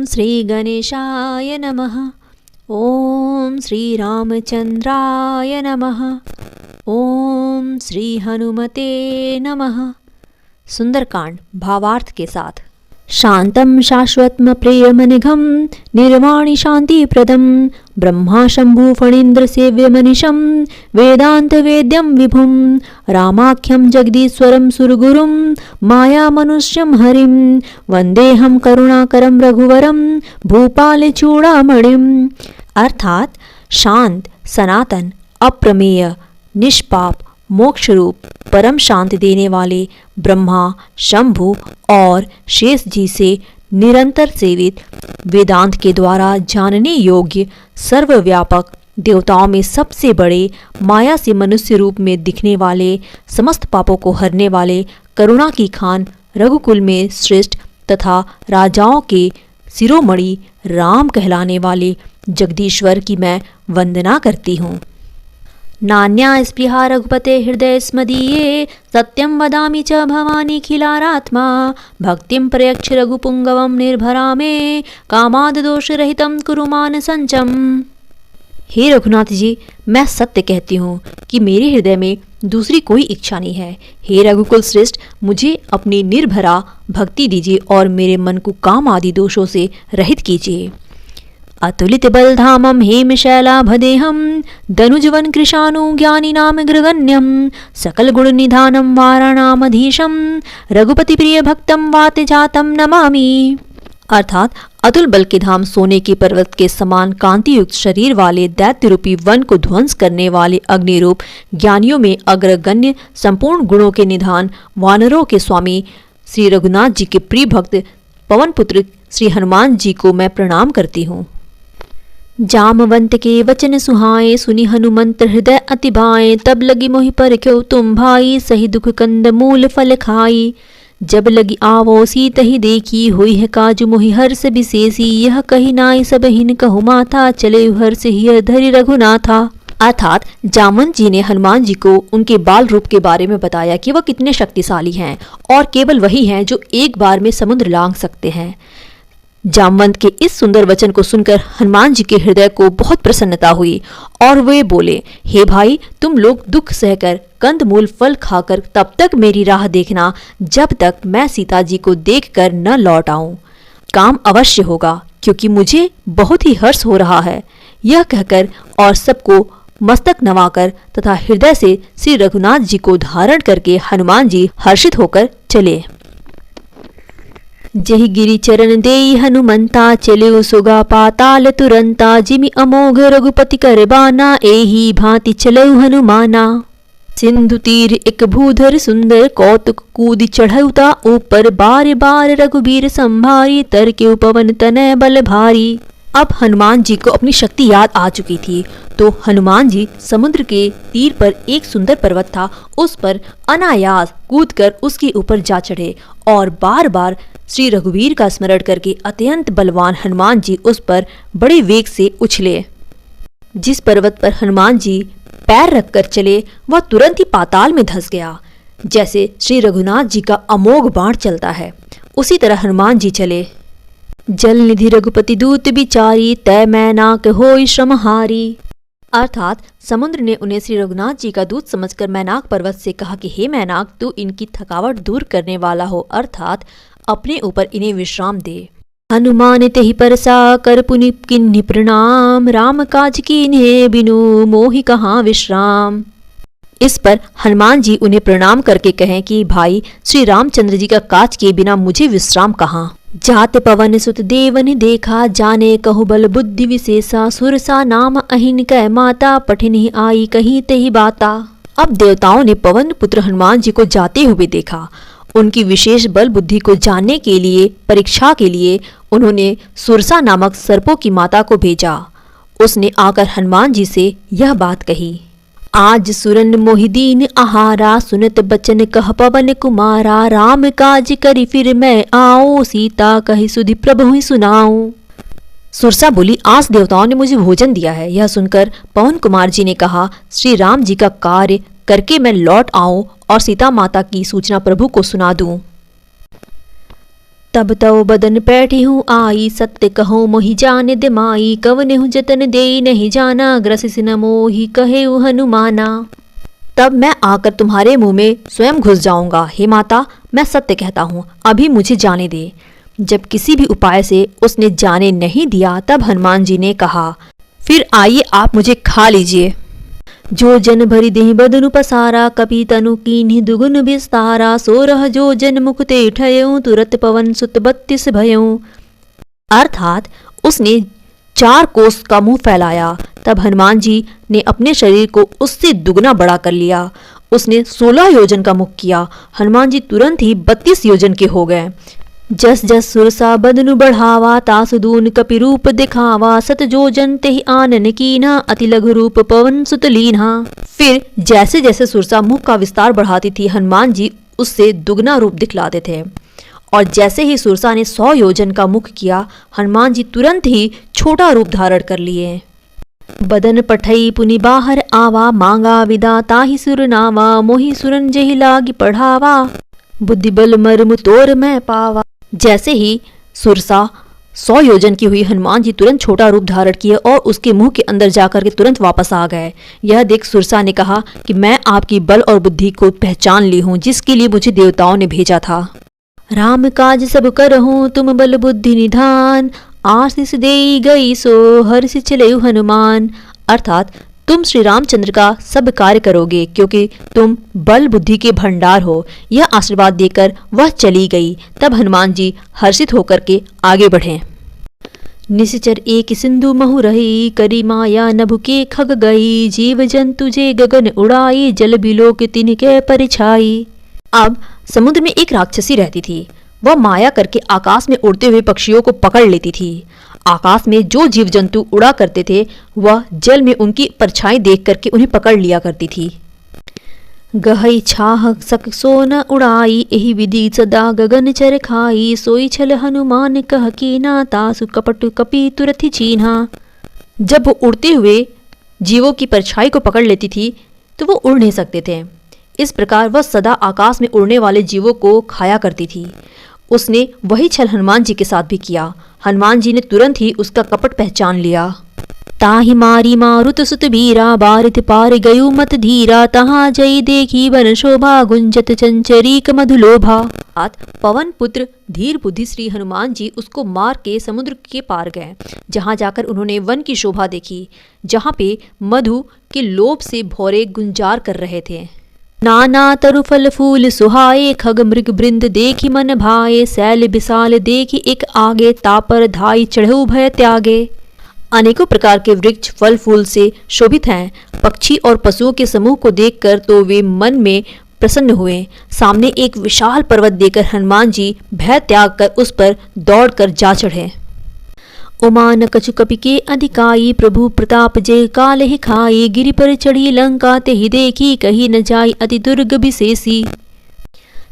श्री गणेशाय नमः। ओम श्री रामचंद्राय नमः। ओम श्री हनुमते नमः। सुंदरकांड भावार्थ के साथ। शांतं शाश्वतम प्रियमनिघं निर्वाणि शांतिप्रदं ब्रह्मा शंभु फणीन्द्र सेव्यमनिशं वेदांत वेद्यं विभुं रामाख्यं जगदीश्वरं सुरगुरुं माया मनुष्यं हरिं वंदेहं करुणाकरं रघुवरं भूपाल चूड़ामणिम्। अर्थात शांत, सनातन, अप्रमेय, निष्पाप, मोक्ष रूप, परम शांति देने वाले ब्रह्मा, शंभु और शेष जी से निरंतर सेवित, वेदांत के द्वारा जानने योग्य, सर्वव्यापक, देवताओं में सबसे बड़े, माया से मनुष्य रूप में दिखने वाले, समस्त पापों को हरने वाले, करुणा की खान, रघुकुल में श्रेष्ठ तथा राजाओं के शिरोमणि राम कहलाने वाले जगदीश्वर की मैं वंदना करती हूँ। नान्या स्पृहा रघुपते हृदय स्मदीये सत्यं वदामि च भवानी खिलारात्मा भक्तिं प्रयच्छ रघुपुंगवं निर्भरा मे कामाद दोष रहितं कुरु मानसंचम। हे रघुनाथ जी, मैं सत्य कहती हूँ कि मेरे हृदय में दूसरी कोई इच्छा नहीं है। हे रघुकुल श्रेष्ठ, मुझे अपनी निर्भरा भक्ति दीजिए और मेरे मन को काम आदि दोषों से रहित कीजिए। अतुलित बलधामं हेमशैलाभदेहं दनुजवन कृशानु ज्ञानिनाम गृगण्यं सकल गुण निधानं वाराणामधीशं रघुपति प्रिय भक्तं वातजातं नमामि। अर्थात अतुल बल के धाम, सोने के पर्वत के समान कांति युक्त शरीर वाले, दैत्य रूपी वन को ध्वंस करने वाले अग्नि रूप, ज्ञानियों में अग्रगण्य, संपूर्ण गुणों के निधान, वानरों के स्वामी श्री रघुनाथ जी के प्रिय भक्त पवन पुत्र श्री हनुमान जी को मैं प्रणाम करती हूँ। जामवंत के वचन सुहाए सुनि हनुमंत हृदय अति भाए तब लगी मोहि पर क्यों तुम भाई सही दुख कंद मूल फल खाई जब लगी आवो सीत ही देखी हुई है काजु मोहि हर्ष विशेषी यह कही नाई सब हिन कहु माथा चले हर्ष ही धरि रघुनाथा। अर्थात जामवंत जी ने हनुमान जी को उनके बाल रूप के बारे में बताया कि वह कितने शक्तिशाली हैं और केवल वही हैं जो एक बार में समुद्र लांघ सकते हैं। जामवंत के इस सुंदर वचन को सुनकर हनुमान जी के हृदय को बहुत प्रसन्नता हुई और वे बोले, हे भाई, तुम लोग दुख सहकर कंदमूल फल खाकर तब तक मेरी राह देखना जब तक मैं सीता जी को देखकर न लौट आऊं। काम अवश्य होगा क्योंकि मुझे बहुत ही हर्ष हो रहा है। यह कहकर और सबको मस्तक नवाकर तथा हृदय से श्री रघुनाथ जी को धारण करके हनुमान जी हर्षित होकर चले। जहि गिरि चरण देई हनुमंता चले सुगा पाताल तुरंता जिमि अमोघ रघुपति करबाना एही भांति चलऊ हनुमाना। सिंधु तीर एक भूधर सुंदर कौतुक कूद चढ़ौता ऊपर बार बार रघुबीर संभारी तर के पवन तनय बल भारी। अब हनुमान जी को अपनी शक्ति याद आ चुकी थी तो हनुमान जी समुद्र के तीर पर एक सुंदर पर्वत था, उस पर अनायास कूदकर उसके ऊपर जा चढ़े और बार बार श्री रघुवीर का स्मरण करके अत्यंत बलवान हनुमान जी उस पर बड़े वेग से उछले। जिस पर्वत पर हनुमान जी पैर रखकर चले वह तुरंत ही पाताल में धंस गया। जैसे श्री रघुनाथ जी का अमोघ बाण चलता है उसी तरह हनुमान जी चले। जल निधि रघुपति दूत बिचारी तय मैनाक होई श्रमहारी। अर्थात समुद्र ने उन्हें श्री रघुनाथ जी का दूत समझकर मैनाक पर्वत से कहा कि हे मैनाक, तू इनकी थकावट दूर करने वाला हो, अर्थात अपने ऊपर इन्हें विश्राम दे। हनुमान तेहि परसा कर पुनि किन्हि प्रणाम राम काज कीन्हे बिनु मोहि कहाँ विश्राम। इस पर हनुमान जी उन्हें प्रणाम करके कहें कि भाई, श्री रामचंद्र जी का काज किए बिना मुझे विश्राम कहाँ। जात पवन सुत देवन देखा जाने कहु बल बुद्धि विशेषा सुरसा नाम अहिन कै माता पठिन आई कहीं तेहि बाता। अब देवताओं ने पवन पुत्र हनुमान जी को जाते हुए देखा। उनकी विशेष बल बुद्धि को जानने के लिए, परीक्षा के लिए उन्होंने सुरसा नामक सर्पों की माता को भेजा। उसने आकर हनुमान जी से यह बात कही, आज सुरन मोहिदीन आहारा सुनत बचन कह पवन कुमारा राम काज करी फिर मैं आओ सीता कही सुधि प्रभु ही सुनाऊं। सुरसा बोली, आज देवताओं ने मुझे भोजन दिया है। यह सुनकर पवन कुमार जी ने कहा, श्री राम जी का कार्य करके मैं लौट आऊं और सीता माता की सूचना प्रभु को सुना दूं। तब तव बदन पैठी हूँ आई, सत्य कहो मोहि जाने दे माई। कवनेहु जतन दे नहीं जाना, ग्रसिस न मोहि कहे हनुमाना। तब मैं आकर तुम्हारे मुंह में स्वयं घुस जाऊंगा। हे माता, मैं सत्य कहता हूँ, अभी मुझे जाने दे। जब किसी भी उपाय से उसने जाने नहीं दिया, तब हनुमान जी ने कहा, फिर आइए आप मुझे खा लीजिए। जो जन भरी देहि बदनु पसारा, कपि तनु कीन्हि दुगुन विस्तारा। सोरह जो जन मुकुते ठयऊं, तुरत पवन सुत 32 भयऊं। अर्थात उसने 4 कोस का मुंह फैलाया। तब हनुमान जी ने अपने शरीर को उससे दुगना बड़ा कर लिया। उसने 16 योजन का मुख किया। हनुमान जी तुरंत ही 32 योजन के हो गए। जस जस सुरसा बदनु बढ़ावा, तासु दून कपि रूप दिखावा। सत जो जन तेहि आनन कीन्हा, अति लघु रूप पवन सुत लीन्हा। फिर जैसे जैसे सुरसा मुख का विस्तार बढ़ाती थी, हनुमान जी उससे दुगना रूप दिखलाते थे। और जैसे ही सुरसा ने 100 योजन का मुख किया, हनुमान जी तुरंत ही छोटा रूप धारण कर लिए। बदन पठई पुनि बाहर आवा, मांगा विदा ताहि सुर नावा। मोहि सुरन जेहि लागी पढ़ावा, बुद्धि बल मर्म तोर मैं पावा। जैसे ही सुरसा 100 योजन की हुई, हनुमान जी तुरंत छोटा रूप धारण किए और उसके मुंह के अंदर जाकर के तुरंत वापस आ गए। यह देख सुरसा ने कहा कि मैं आपकी बल और बुद्धि को पहचान ली हूँ, जिसके लिए मुझे देवताओं ने भेजा था। राम काज सब करहूँ, तुम बल बुद्धि निधान। आशीष देई गई सो हर्ष चले हनुमान। अर्थात तुम श्री रामचंद्र का सब कार्य करोगे, क्योंकि तुम बल बुद्धि के भंडार हो। यह आशीर्वाद देकर वह चली गई। तब हनुमान जी हर्षित होकर के आगे बढ़े। निश्चर एक सिंधु महु रही, करी माया नभु के खग गई। जीव जंतु जे गगन उड़ाई, जल बिलोक तिनके परिछाई। अब समुद्र में एक राक्षसी रहती थी। वह माया करके आकाश में उड़ते हुए पक्षियों को पकड़ लेती थी। आकाश में जो जीव जंतु उड़ा करते थे, वह जल में उनकी परछाई देख करके उन्हें पकड़ लिया करती थी। गहई छाह सक सोन उड़ाई, एहि विधि सदा गगन चर खाई। सोई छल हनुमान कह कीना, तासु कपट कपि तुरथि चीन्हा। जब वो उड़ते हुए जीवों की परछाई को पकड़ लेती थी, तो वो उड़ नहीं सकते थे। इस प्रकार वह सदा आकाश में उड़ने वाले जीवों को खाया करती थी। उसने वही छल हनुमान जी के साथ भी किया। हनुमान जी ने तुरंत ही उसका कपट पहचान लिया। ताहि मारी मारुत सुत बीरा, बारित पार गयु मत धीरा। तहाँ जई देखी बन शोभा, गुंजत चंचरीक मधुलोभा। पवन पुत्र धीर बुद्धि श्री हनुमान जी उसको मार के समुद्र के पार गए। जहाँ जाकर उन्होंने वन की शोभा देखी, जहाँ पे मधु के लोभ से भौरे गुंजार कर रहे थे। नाना तरु फल फूल सुहाए, खग मृग बृंद देखी मन भाए। शैल विशाल देखी एक आगे, तापर धाई चढ़ऊ भय त्यागे। अनेकों प्रकार के वृक्ष फल फूल से शोभित हैं। पक्षी और पशुओं के समूह को देखकर तो वे मन में प्रसन्न हुए। सामने एक विशाल पर्वत देखकर हनुमान जी भय त्याग कर उस पर दौड़कर जा चढ़े। उमान कछु कपि के अधिकाई, प्रभु प्रताप जे काल ही खाई। गिरि पर चढ़ी लंका तेहि देखी, कही न जाई अति दुर्ग विशेषी।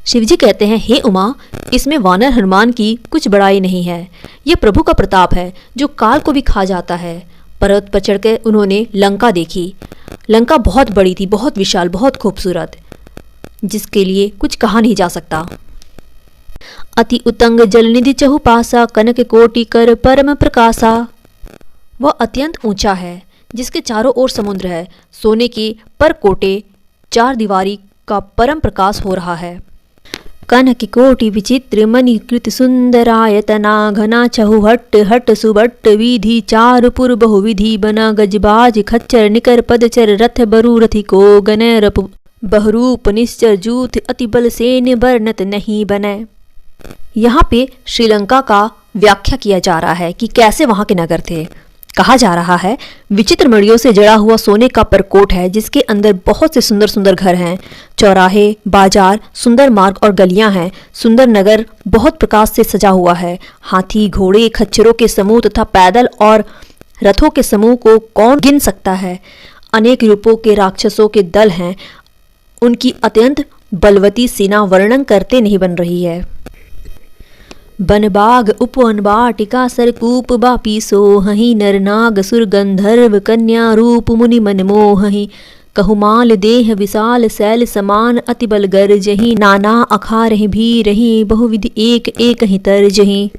शिवजी कहते हैं, हे उमा, इसमें वानर हनुमान की कुछ बड़ाई नहीं है। यह प्रभु का प्रताप है जो काल को भी खा जाता है। पर्वत पर चढ़कर उन्होंने लंका देखी। लंका बहुत बड़ी थी, बहुत विशाल, बहुत खूबसूरत, जिसके लिए कुछ कहा नहीं जा सकता। अति उतंग जल निधि चहुपासा, कनक कोटि कर परम प्रकाशा। वह अत्यंत ऊंचा है, जिसके चारों ओर समुद्र है। सोने के पर कोटे 4 दीवारी का परम प्रकाश हो रहा है। कनक कोटि विचित्र मणिकृत सुंदरायतना, घना चहु हट हट सुबट विधि। 4 पुर बहुविधि बना, गजबाज खच्चर निकर पदचर। रथ बरु रथि को गने, रप बहुरूप निश्चर जूथ। अति बल सेन बरनत नहीं बने। यहाँ पे श्रीलंका का व्याख्या किया जा रहा है कि कैसे वहाँ के नगर थे। कहा जा रहा है, विचित्र मणियों से जड़ा हुआ सोने का परकोट है, जिसके अंदर बहुत से सुंदर सुंदर घर हैं। चौराहे, बाजार, सुंदर मार्ग और गलियां हैं। सुंदर नगर बहुत प्रकाश से सजा हुआ है। हाथी, घोड़े, खच्चरों के समूह तथा पैदल और रथों के समूह को कौन गिन सकता है। अनेक रूपों के राक्षसों के दल हैं। उनकी अत्यंत बलवती सेना वर्णन करते नहीं बन रही है। बन बाग उपवन बाटिका, सरकूप बापी सोहहि। नर नाग सुर गंधर्व कन्या, रूप मुनि मन मोहहि। कहुमाल देह विशाल शैल समान अति बल गर्जहि, नाना अखारहि भी रही बहुविधि एक एक ही तर्जहि।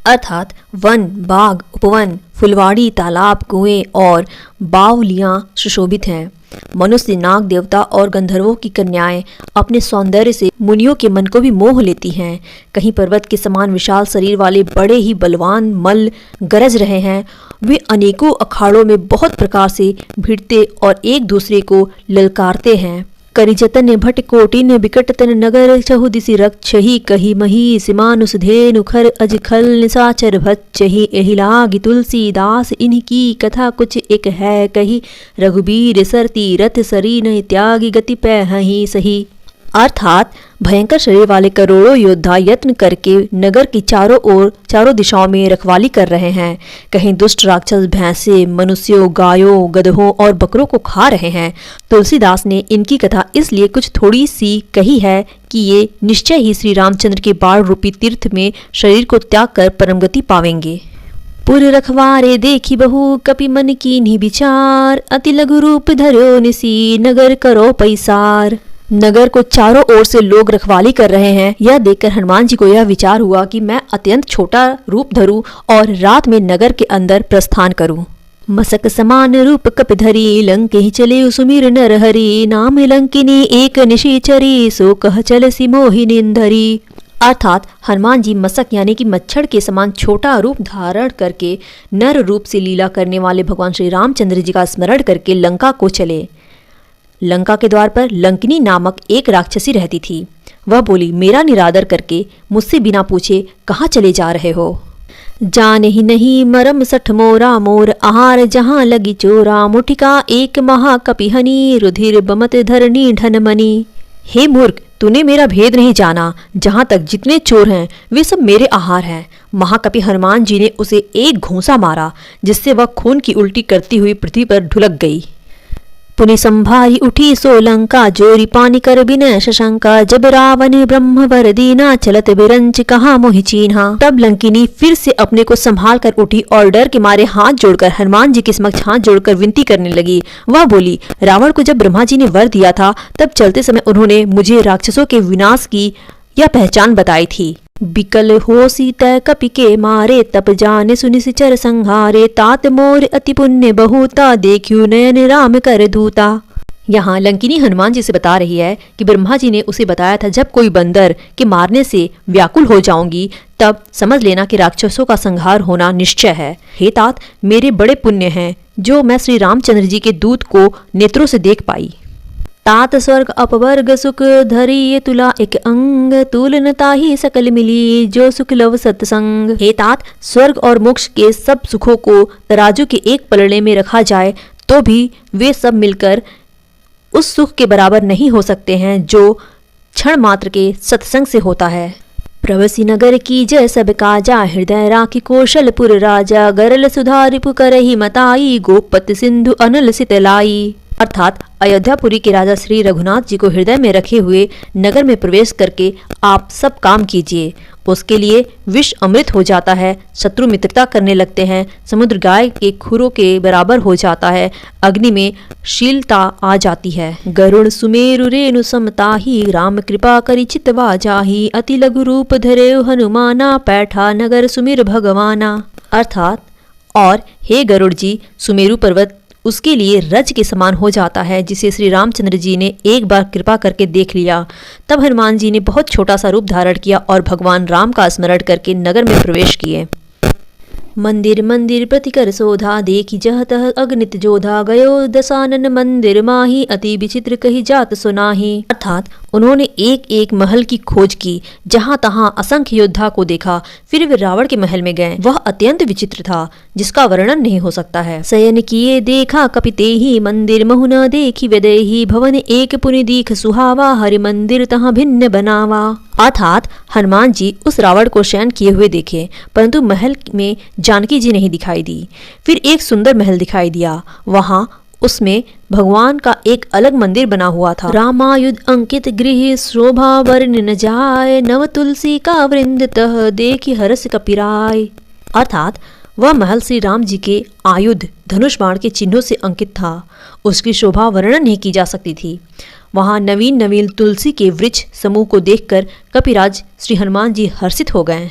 अर्थात वन, बाग, उपवन, फुलवाड़ी, तालाब, कुएं और बावलियां सुशोभित हैं। मनुष्य, नाग देवता और गंधर्वों की कन्याएं अपने सौंदर्य से मुनियों के मन को भी मोह लेती हैं। कहीं पर्वत के समान विशाल शरीर वाले बड़े ही बलवान मल्ल गरज रहे हैं। वे अनेकों अखाड़ों में बहुत प्रकार से भिड़ते और एक दूसरे को ललकारते हैं। करिजतन भट कोटिन बिकटतन नगर, चहुदिसि रक्षहि कही मही सिमानुस धेनु खर अजखल निशाचर भच्चहि। एहि लागी तुलसीदास इनकी कथा कुछ एक है कही, रघुबीर सरती रथ सरी नहीं त्यागी गति पैहि सही। अर्थात भयंकर शरीर वाले करोड़ों योद्धा यत्न करके नगर की चारों दिशाओं में रखवाली कर रहे हैं। कहीं दुष्ट राक्षस भैंसे, मनुष्यों, गायों, गधों और बकरों को खा रहे हैं। तुलसीदास ने इनकी कथा इसलिए कुछ थोड़ी सी कही है कि ये निश्चय ही श्री रामचंद्र के बाण रूपी तीर्थ में शरीर को त्याग कर परमगति पावेंगे। पुर रखवारे देखी बहु कपि मन कीन्ही विचार, अति लघु रूप धर्यो निसी नगर करो पैसार। नगर को चारों ओर से लोग रखवाली कर रहे हैं। यह देखकर हनुमान जी को यह विचार हुआ कि मैं अत्यंत छोटा रूप धरूं और रात में नगर के अंदर प्रस्थान करूं। मसक समान रूप कपि धरी, लंके चले सुमिर नर हरि। नाम लंकिनी एक निशिचरी, सो कह चल सी मोहिनींधरी। अर्थात हनुमान जी मसक यानी कि मच्छर के समान छोटा रूप धारण करके नर रूप से लीला करने वाले भगवान श्री रामचंद्र जी का स्मरण करके लंका को चले। लंका के द्वार पर लंकिनी नामक एक राक्षसी रहती थी। वह बोली, मेरा निरादर करके मुझसे बिना पूछे कहाँ चले जा रहे हो? जाने ही नहीं मरम सठ मोरा, मोर आहार जहाँ लगी चोरा। मुठिका एक महाकपिहनी, रुधिर बमत धरनी ढनमनी। हे मूर्ख, तूने मेरा भेद नहीं जाना। जहाँ तक जितने चोर हैं वे सब मेरे आहार हैं। महाकपि हनुमान जी ने उसे एक घूंसा मारा, जिससे वह खून की उल्टी करती हुई पृथ्वी पर ढुलक गई। पुनि संभारी उठी सो लंका, जोरी पानी कर बिनय शशंका। जब रावण ब्रह्म वर दीना, चलत बिरंच कहा मोहि चीन्हा। तब लंकिनी फिर से अपने को संभाल कर उठी और डर के मारे हाथ जोड़कर हनुमान जी के समक्ष हाथ जोड़कर विनती करने लगी। वह बोली, रावण को जब ब्रह्मा जी ने वर दिया था तब चलते समय उन्होंने मुझे राक्षसों के विनाश की यह पहचान बताई थी। बिकल हो सीता कपि के मारे, तप जाने सुनि सिचर संहारे। तात मोर अति पुण्य बहुता, देखियो नयन राम कर दूता। यहाँ लंकिनी हनुमान जी से बता रही है कि ब्रह्मा जी ने उसे बताया था, जब कोई बंदर के मारने से व्याकुल हो जाऊंगी तब समझ लेना कि राक्षसों का संहार होना निश्चय है। हे तात, मेरे बड़े पुण्य हैं जो मैं श्री रामचंद्र जी के दूत को नेत्रों से देख पाई। तात स्वर्ग अपवर्ग सुख, धरी तुला एक अंग। तुलन ताही सकल मिली, जो सुख लव सत्संग। हे तात, स्वर्ग और मोक्ष के सब सुखों को तराजू के एक पलड़े में रखा जाए तो भी वे सब मिलकर उस सुख के बराबर नहीं हो सकते हैं जो क्षण मात्र के सत्संग से होता है। प्रवसी नगर की जय सब काजा, हृदय राखी कौशलपुर राजा। गरल सुधारिपु करहि मताई, गोपत सिंधु अनल सितलाई। अर्थात अयोध्यापुरी के राजा श्री रघुनाथ जी को हृदय में रखे हुए नगर में प्रवेश करके आप सब काम कीजिए। उसके लिए विष अमृत हो जाता है, शत्रु मित्रता करने लगते हैं, समुद्र गाय के खुरों के बराबर हो जाता है, अग्नि में शीलता आ जाती है। गरुड़ सुमेरु रेणु समताही, राम कृपा करि चितवा जाही। अति लघु रूप धरे हनुमाना, पैठा नगर सुमिर भगवाना। अर्थात और हे गरुड़ जी, सुमेरु पर्वत उसके लिए रज के समान हो जाता है, जिसे श्री रामचंद्र जी ने एक बार कृपा करके देख लिया। तब हनुमान जी ने बहुत छोटा सा रूप धारण किया और भगवान राम का स्मरण करके नगर में प्रवेश किए। मंदिर मंदिर प्रतिकर शोधा, देखी जह तह अगणित जोधा। गयो दशानन मंदिर माही, अति विचित्र कही जात सुनाही। अर्थात उन्होंने एक एक महल की खोज की, जहां तहां असंख्य योद्धा को देखा। फिर वे रावण के महल में गए। वह अत्यंत विचित्र था, जिसका वर्णन नहीं हो सकता है। शयन किए देखा कपिते ही, मंदिर महु न देखी वेदेही। भवन एक पुनि दीख सुहावा, हरि मंदिर तहाँ भिन्न बनावा। अर्थात हनुमान जी उस रावण को शयन किए हुए देखे, परंतु महल में जानकी जी नहीं दिखाई दी। फिर एक सुंदर महल दिखाई दिया, वहां उसमें भगवान का एक अलग मंदिर बना हुआ था। रामायुध अंकित गृह, शोभा वर्ण न जाय। नव तुलसी का वृंद तह, देखी हरस कपिराय। अर्थात वह महल श्री राम जी के आयुध धनुष बाण के चिन्हों से अंकित था। उसकी शोभा वर्णन नहीं की जा सकती थी। वहां नवीन नवीन तुलसी के वृक्ष समूह को देखकर कपिराज श्री हनुमान जी हर्षित हो गए।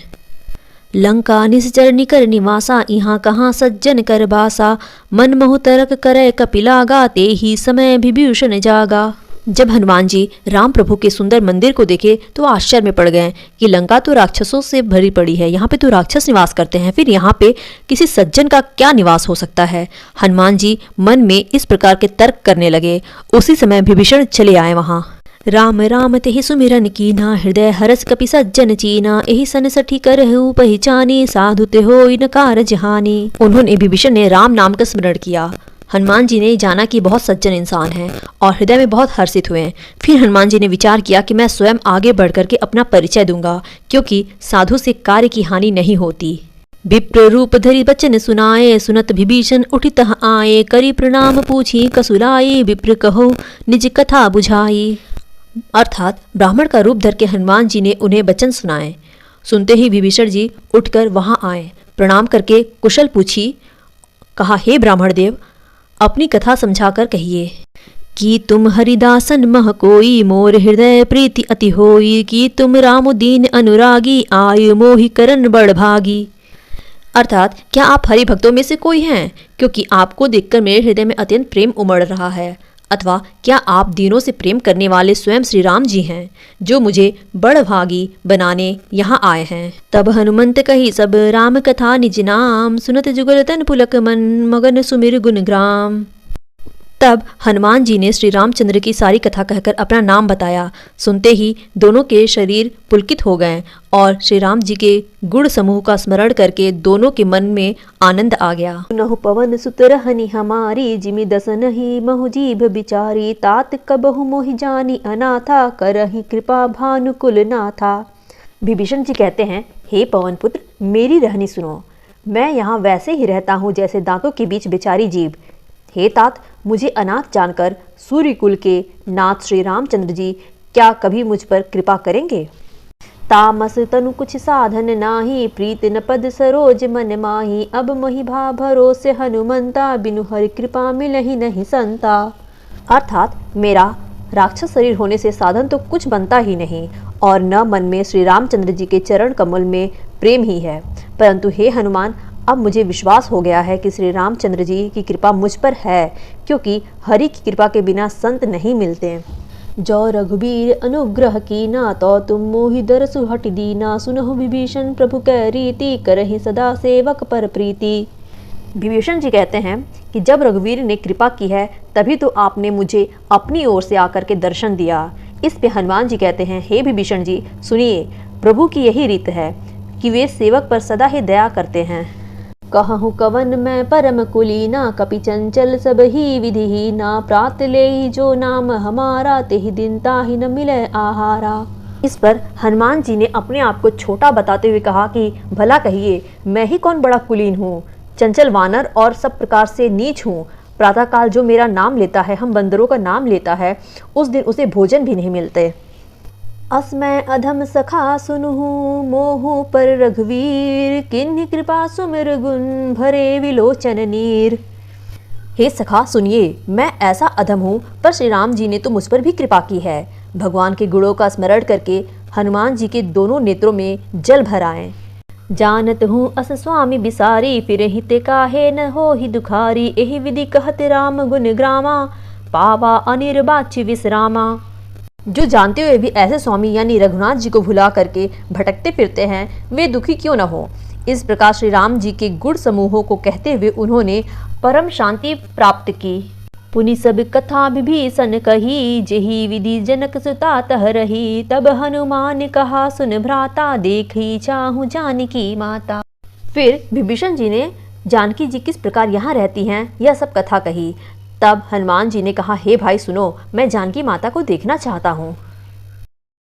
लंका निश्चर निकर निवासा, यहाँ कहाँ सज्जन कर बासा, मन मोह तरक करे कपिलागा, ते ही समय विभीषण जागा। जब हनुमान जी राम प्रभु के सुंदर मंदिर को देखे तो आश्चर्य में पड़ गए कि लंका तो राक्षसों से भरी पड़ी है, यहाँ पे तो राक्षस निवास करते हैं, फिर यहाँ पे किसी सज्जन का क्या निवास हो सकता है। हनुमान जी मन में इस प्रकार के तर्क करने लगे। उसी समय विभीषण चले आए वहाँ। राम राम तेहि सुमिरन कीना, हृदय हरस कपि सज्जन चीना, एहि सन सठी करहु पहिचानी, साधु ते होई न कारज हानि। उन्होंने विभीषण ने राम नाम का स्मरण किया। हनुमान जी ने जाना कि बहुत सज्जन इंसान हैं और हृदय में बहुत हर्षित हुए। फिर हनुमान जी ने विचार किया कि मैं स्वयं आगे बढ़कर के अपना परिचय दूंगा, क्योंकि साधु से कार्य की हानि नहीं होती। विप्र रूप धरि बचन सुनाए, सुनत विभीषण उठितः आए, करी प्रणाम पूछी कसुलाई, विप्र कहो निज कथा बुझाई। अर्थात ब्राह्मण का रूप धर के हनुमान जी ने उन्हें वचन सुनाए। सुनते ही विभीषण जी उठकर वहां आए, प्रणाम करके कुशल पूछी। कहा, हे ब्राह्मण देव, अपनी कथा समझाकर कहिए कि तुम हरिदासन मह कोई, मोर हृदय प्रीति अति होई, कि तुम रामुदीन अनुरागी, आयु मोहि करन बड़ भागी। अर्थात क्या आप हरि भक्तों में से कोई हैं, क्योंकि आपको देखकर मेरे हृदय में अत्यंत प्रेम उमड़ रहा है। अथवा क्या आप दीनों से प्रेम करने वाले स्वयं श्री राम जी हैं, जो मुझे बड़ भागी बनाने यहाँ आए हैं। तब हनुमंत कही सब राम कथा निज नाम, सुनत जुगल तन पुलक मन, मगन सुमिर गुण ग्राम। तब हनुमान जी ने श्री रामचंद्र की सारी कथा कहकर अपना नाम बताया। सुनते ही दोनों के शरीर पुलकित हो गए और श्री राम जी के गुण समूह का स्मरण करके दोनों के मन में आनंद आ गया। नहु पवन सुत रहनी हमारी, जिमि दसन ही महु जीभ बिचारी, तात कबहु मोहि जानी अनाथा, करहि कृपा भानुकुल नाथा। विभीषण जी कहते हैं, हे पवन पुत्र, मेरी रहनी सुनो। मैं यहाँ वैसे ही रहता हूँ जैसे दांतों के बीच बेचारी जीभ। हे तात, मुझे अनाथ जानकर सूर्यकुल के नाथ श्री रामचंद्र जी क्या कभी मुझ पर कृपा करेंगे। तामस तनु कुछ साधन नाही, प्रीत न पद सरोज मन माही, अब मोहि भा भरोसे हनुमंता, बिनु हरि कृपा मिलहि नहीं संता। अर्थात मेरा राक्षस शरीर होने से साधन तो कुछ बनता ही नहीं और न मन में श्री रामचंद्र जी के चरण कमल में प्रेम ही है, परंतु हे हनुमान, अब मुझे विश्वास हो गया है कि श्री रामचंद्र जी की कृपा मुझ पर है, क्योंकि हरि की कृपा के बिना संत नहीं मिलते। जो रघुबीर अनुग्रह कीना, तो तुम मोहि दरसु हट दीना, सुनहु विभीषण प्रभु कै रीति, करहि सदा सेवक पर प्रीति। विभीषण जी कहते हैं कि जब रघुवीर ने कृपा की है तभी तो आपने मुझे अपनी ओर से आकर के दर्शन दिया। इस पे हनुमान जी कहते हैं, हे विभीषण जी सुनिए, प्रभु की यही रीत है कि वे सेवक पर सदा ही दया करते हैं। कहूँ कवन मैं परम कुलीना, कपि चंचल सब ही विधिहीना, प्रात ले जो नाम हमारा, तेहि दिन ताहि न मिले आहारा। इस पर हनुमान जी ने अपने आप को छोटा बताते हुए कहा कि भला कहिए, मैं ही कौन बड़ा कुलीन हूँ, चंचल वानर और सब प्रकार से नीच हूँ। प्रातःकाल जो मेरा नाम लेता है, हम बंदरों का नाम लेता है, उस दिन उसे भोजन भी नहीं मिलते। अस्मै अधम सखा सुनहु, मोहु पर रघुवीर, किन्हि कृपा सुमिर गुण, भरे विलोचन नीर। हे सखा सुनिए, मैं ऐसा अधम हूँ, पर श्री राम जी ने तो मुझ पर भी कृपा की है। भगवान के गुणों का स्मरण करके हनुमान जी के दोनों नेत्रों में जल भर आए। जानत हूँ अस स्वामी बिसारी, फिर हिते काहे न हो ही दुखारी, एहि विधि कहत राम गुण ग्रामा, पावा अनिर्बाच्य विश्रामा। जो जानते हुए भी ऐसे स्वामी यानी रघुनाथ जी को भुला करके भटकते फिरते हैं, वे दुखी क्यों न हो। इस प्रकार श्री राम जी के गुण समूहों को कहते हुए उन्होंने परम शांति प्राप्त की। पुनि सब कथा विभीषण कही, जेहि विधि जनक सुता तह रही, तब हनुमान कहा सुन भ्राता, देखी चाहूं जानकी माता। फिर विभीषण जी ने जानकी जी किस प्रकार यहाँ रहती हैं यह सब कथा कही। तब हनुमान जी ने कहा, हे भाई सुनो, मैं जानकी माता को देखना चाहता हूँ।